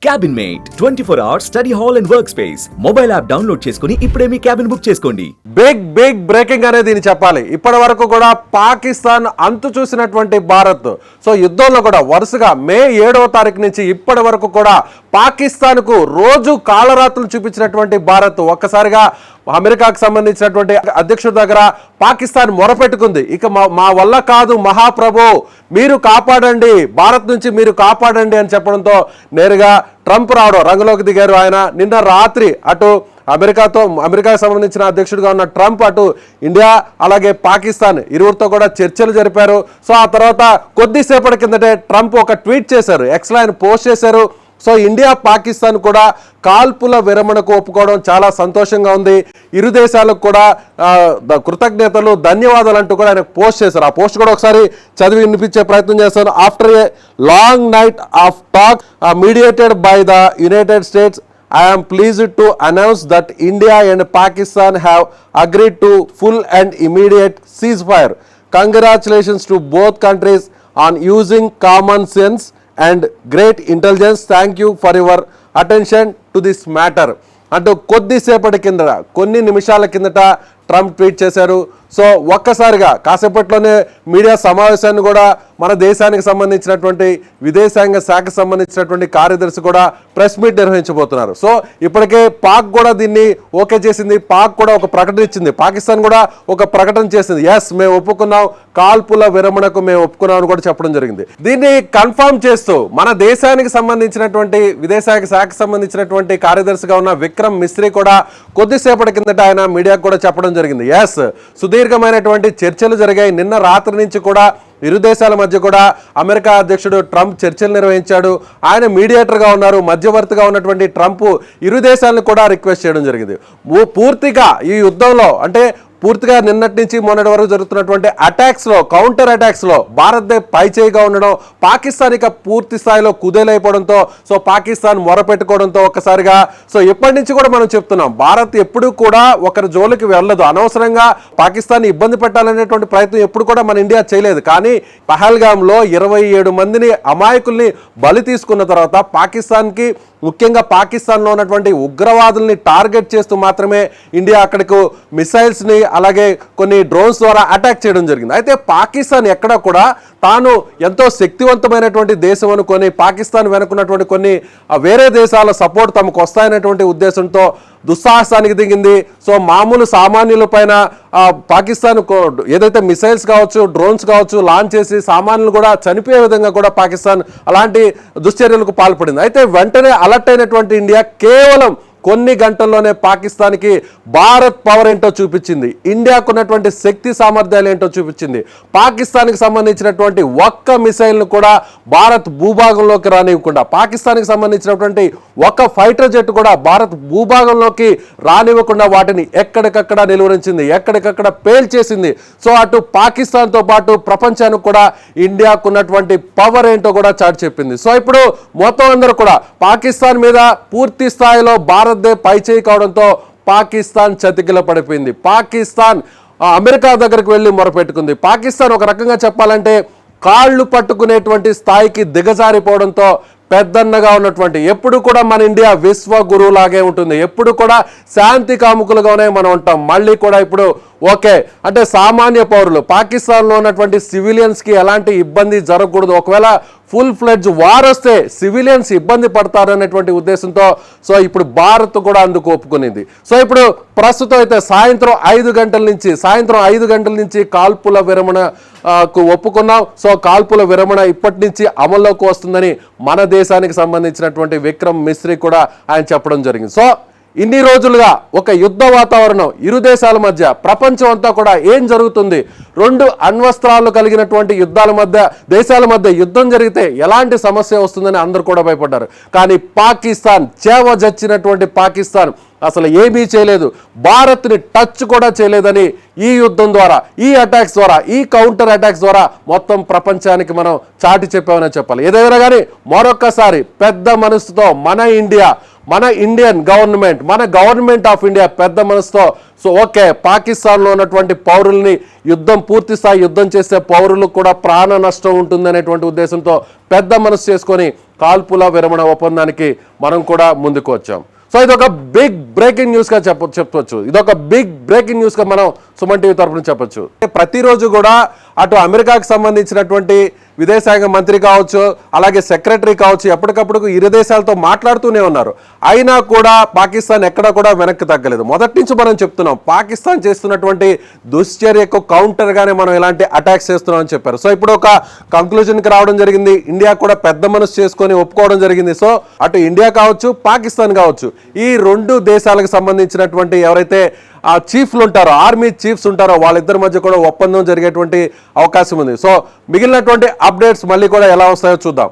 Cabin mate 24 hours study hall and work space mobile app download చేసుకుని ఇప్పుడే మీ cabin book చేసుకోండి. Big breaking అనేది దీన్ని చెప్పాలి. ఇప్పటి వరకు కూడా పాకిస్తాన్ అంతు చూసినటువంటి భారత్ యుద్ధంలో కూడా వరుసగా మే 7వ తారీఖు నుంచి ఇప్పటి వరకు కూడా పాకిస్తాన్ కు రోజు కాలరాత్రులు చూపించినటువంటి భారత్ ఒక్కసారిగా అమెరికాకు సంబంధించినటువంటి అధ్యక్షుడి దగ్గర పాకిస్తాన్ మొరపెట్టుకుంది. ఇక మా వల్ల కాదు మహాప్రభు, మీరు కాపాడండి, భారత్ నుంచి మీరు కాపాడండి అని చెప్పడంతో నేరుగా ట్రంప్ రావడం రంగులోకి దిగారు. ఆయన నిన్న రాత్రి అటు అమెరికాకు సంబంధించిన అధ్యక్షుడిగా ఉన్న ట్రంప్ అటు ఇండియా అలాగే పాకిస్తాన్ ఇరువురితో కూడా చర్చలు జరిపారు. ఆ తర్వాత కొద్దిసేపటి కిందటే ట్రంప్ ఒక ట్వీట్ చేశారు, ఎక్స్లో ఆయన పోస్ట్ చేశారు. ఇండియా పాకిస్తాన్ కూడా కాల్పుల విరమణకు ఒప్పుకోవడం చాలా సంతోషంగా ఉంది, ఇరు దేశాలకు కూడా కృతజ్ఞతలు ధన్యవాదాలు అంటూ కూడా ఆయన పోస్ట్ చేశారు. ఆ పోస్ట్ కూడా ఒకసారి చదివి వినిపించే ప్రయత్నం చేస్తాను. After a long knight of talk mediated by the United states, I am pleased to announce that India and Pakistan have agreed to full and immediate ceasefire. Congratulations to both countries on using common sense and great intelligence. Thank you for your attention to this matter. అంటూ కొద్దిసేపటి కిందట కొన్ని నిమిషాల కిందట Trump tweet చేశారు. ఒక్కసారిగా కాసేపట్లోనే media సమావేశాన్ని కూడా మన దేశానికి సంబంధించినటువంటి విదేశాంగ శాఖకు సంబంధించినటువంటి కార్యదర్శి కూడా ప్రెస్ మీట్ నిర్వహించబోతున్నారు. ఇప్పటికే పాక్ కూడా దీన్ని ఓకే చేసింది, పాక్ కూడా ఒక ప్రకటన ఇచ్చింది, పాకిస్తాన్ కూడా ఒక ప్రకటన చేసింది, ఎస్ మేము ఒప్పుకున్నాం, కాల్పుల విరమణకు మేము ఒప్పుకున్నాం అని కూడా చెప్పడం జరిగింది. దీన్ని కన్ఫర్మ్ చేస్తూ మన దేశానికి సంబంధించినటువంటి విదేశాంగ శాఖకు సంబంధించినటువంటి కార్యదర్శిగా ఉన్న విక్రమ్ మిస్రీ కూడా కొద్దిసేపటి కిందట ఆయన మీడియాకు కూడా చెప్పడం జరిగింది, ఎస్ సుదీర్ఘమైనటువంటి చర్చలు జరిగాయి. నిన్న రాత్రి నుంచి కూడా ఇరు దేశాల మధ్య కూడా అమెరికా అధ్యక్షుడు ట్రంప్ చర్చలు నిర్వహించాడు. ఆయన మీడియేటర్గా ఉన్నారు, మధ్యవర్తిగా ఉన్నటువంటి ట్రంప్ ఇరు దేశాలను కూడా రిక్వెస్ట్ చేయడం జరిగింది. పూర్తిగా ఈ యుద్ధంలో అంటే పూర్తిగా నిన్నటి నుంచి మొన్నటి వరకు జరుగుతున్నటువంటి అటాక్స్లో కౌంటర్ అటాక్స్లో భారత్దే పైచేయిగా ఉండడం, పాకిస్తాన్ ఇక పూర్తి స్థాయిలో కుదేలైపోవడంతో పాకిస్తాన్ మొరపెట్టుకోవడంతో ఒక్కసారిగా ఎప్పటి నుంచి కూడా మనం చెప్తున్నాం, భారత్ ఎప్పుడు కూడా ఒకరి జోలికి వెళ్ళదు, అనవసరంగా పాకిస్తాన్ ఇబ్బంది పెట్టాలనేటువంటి ప్రయత్నం ఎప్పుడు కూడా మన ఇండియా చేయలేదు. కానీ పహల్గామ్లో 27 మందిని అమాయకుల్ని బలి తీసుకున్న తర్వాత పాకిస్తాన్కి ముఖ్యంగా పాకిస్తాన్లో ఉన్నటువంటి ఉగ్రవాదుల్ని టార్గెట్ చేస్తూ మాత్రమే ఇండియా అక్కడికి మిసైల్స్ని అలాగే కొన్ని డ్రోన్స్ ద్వారా అటాక్ చేయడం జరిగింది. అయితే పాకిస్తాన్ ఎక్కడ కూడా తాను ఎంతో శక్తివంతమైనటువంటి దేశం అనుకొని పాకిస్తాన్ వెనుకున్నటువంటి కొన్ని వేరే దేశాల సపోర్ట్ తమకు వస్తాయనేటువంటి ఉద్దేశంతో దుస్సాహసానికి దిగింది. మామూలు సామాన్యుల పైన పాకిస్తాన్ ఏదైతే మిసైల్స్ కావచ్చు డ్రోన్స్ కావచ్చు లాంచ్ చేసి సామాన్యులు కూడా చనిపోయే విధంగా కూడా పాకిస్తాన్ అలాంటి దుశ్చర్యలకు పాల్పడింది. అయితే వెంటనే అలర్ట్ అయినటువంటి ఇండియా కేవలం కొన్ని గంటల్లోనే పాకిస్తాన్కి భారత్ పవర్ ఏంటో చూపించింది, ఇండియాకు ఉన్నటువంటి శక్తి సామర్థ్యాలు ఏంటో చూపించింది. పాకిస్తాన్కి సంబంధించినటువంటి ఒక్క మిసైల్ను కూడా భారత్ భూభాగంలోకి రానివ్వకుండా, పాకిస్తాన్కి సంబంధించినటువంటి ఒక్క ఫైటర్ జెట్ కూడా భారత్ భూభాగంలోకి రానివ్వకుండా వాటిని ఎక్కడికక్కడ నిలువరించింది, ఎక్కడికక్కడ పేల్చేసింది. అటు పాకిస్తాన్తో పాటు ప్రపంచానికి కూడా ఇండియాకు ఉన్నటువంటి పవర్ ఏంటో కూడా చాటి చెప్పింది. ఇప్పుడు మొత్తం అందరూ కూడా పాకిస్తాన్ మీద పూర్తి స్థాయిలో భారత్ పైచేయి కావడంతో పాకిస్తాన్ చతికిల పడిపోయింది. పాకిస్తాన్ అమెరికా దగ్గరికి వెళ్ళి మొరపెట్టుకుంది. పాకిస్తాన్ ఒక రకంగా చెప్పాలంటే కాళ్ళు పట్టుకునేటువంటి స్థాయికి దిగజారిపోవడంతో పెద్దన్నగా ఉన్నటువంటి ఎప్పుడు కూడా మన ఇండియా విశ్వ గురువులాగే ఉంటుంది, ఎప్పుడు కూడా శాంతి కాముకులుగానే మనం ఉంటాం. మళ్ళీ కూడా ఇప్పుడు ఓకే అంటే సామాన్య పౌరులు పాకిస్తాన్లో ఉన్నటువంటి సివిలియన్స్కి ఎలాంటి ఇబ్బంది జరగకూడదు, ఒకవేళ ఫుల్ ఫ్లెడ్జ్ వార్ వస్తే సివిలియన్స్ ఇబ్బంది పడతారనేటువంటి ఉద్దేశంతో ఇప్పుడు భారత్ కూడా అందుకు ఒప్పుకునింది. ఇప్పుడు ప్రస్తుతం అయితే సాయంత్రం 5 గంటల నుంచి కాల్పుల విరమణకు ఒప్పుకున్నాం. కాల్పుల విరమణ ఇప్పటి నుంచి అమల్లోకి వస్తుందని మన దేశానికి సంబంధించినటువంటి విక్రమ్ మిస్రీ కూడా ఆయన చెప్పడం జరిగింది. ఇన్ని రోజులుగా ఒక యుద్ధ వాతావరణం ఇరు దేశాల మధ్య, ప్రపంచం అంతా కూడా ఏం జరుగుతుంది, 2 అణ్వస్త్రాలు కలిగినటువంటి దేశాల మధ్య యుద్ధం జరిగితే ఎలాంటి సమస్య వస్తుందని అందరూ కూడా భయపడ్డారు. కానీ పాకిస్తాన్ చేవజచ్చినటువంటి పాకిస్తాన్ అసలు ఏమీ చేయలేదు, భారత్ని టచ్ కూడా చేయలేదని ఈ యుద్ధం ద్వారా, ఈ అటాక్స్ ద్వారా, ఈ కౌంటర్ అటాక్స్ ద్వారా మొత్తం ప్రపంచానికి మనం చాటి చెప్పామని చెప్పాలి. ఏదైనా కానీ మరొక్కసారి పెద్ద మనసుతో మన ఇండియన్ గవర్నమెంట్, మన గవర్నమెంట్ ఆఫ్ ఇండియా పెద్ద మనసుతో ఓకే పాకిస్తాన్లో ఉన్నటువంటి పౌరుల్ని పూర్తి స్థాయి యుద్ధం చేసే పౌరులకు కూడా ప్రాణ నష్టం ఉంటుంది అనేటువంటి ఉద్దేశంతో పెద్ద మనసు చేసుకొని కాల్పుల విరమణ ఒప్పందానికి మనం కూడా ముందుకు వచ్చాం. సో ఇది ఒక బిగ్ బ్రేకింగ్ న్యూస్గా చెప్పొచ్చు. ఇది ఒక బిగ్ బ్రేకింగ్ న్యూస్గా మనం సుమన్ టీవీ తరఫున చెప్పొచ్చు. ప్రతిరోజు కూడా అటు అమెరికాకు సంబంధించినటువంటి విదేశాంగ మంత్రి కావచ్చు, అలాగే సెక్రటరీ కావచ్చు, ఎప్పటికప్పుడు ఇరు దేశాలతో మాట్లాడుతూనే ఉన్నారు. అయినా కూడా పాకిస్తాన్ ఎక్కడా కూడా వెనక్కి తగ్గలేదు. మొదటి నుంచి మనం చెప్తున్నాం, పాకిస్తాన్ చేస్తున్నటువంటి దుశ్చర్యకు కౌంటర్గానే మనం ఇలాంటి అటాక్స్ చేస్తున్నాం అని చెప్పారు. సో ఇప్పుడు ఒక కంక్లూజన్కి రావడం జరిగింది. ఇండియా కూడా పెద్ద మనసు చేసుకొని ఒప్పుకోవడం జరిగింది. సో అటు ఇండియా కావచ్చు, పాకిస్తాన్ కావచ్చు, ఈ రెండు దేశాలకు సంబంధించినటువంటి ఎవరైతే ఆ చీఫ్లు ఉంటారో, ఆర్మీ చీఫ్స్ ఉంటారో, వాళ్ళిద్దరి మధ్య కూడా ఒప్పందం జరిగేటువంటి అవకాశం ఉంది. సో మిగిలినటువంటి అప్డేట్స్ మళ్ళీ కూడా ఎలా వస్తాయో చూద్దాం.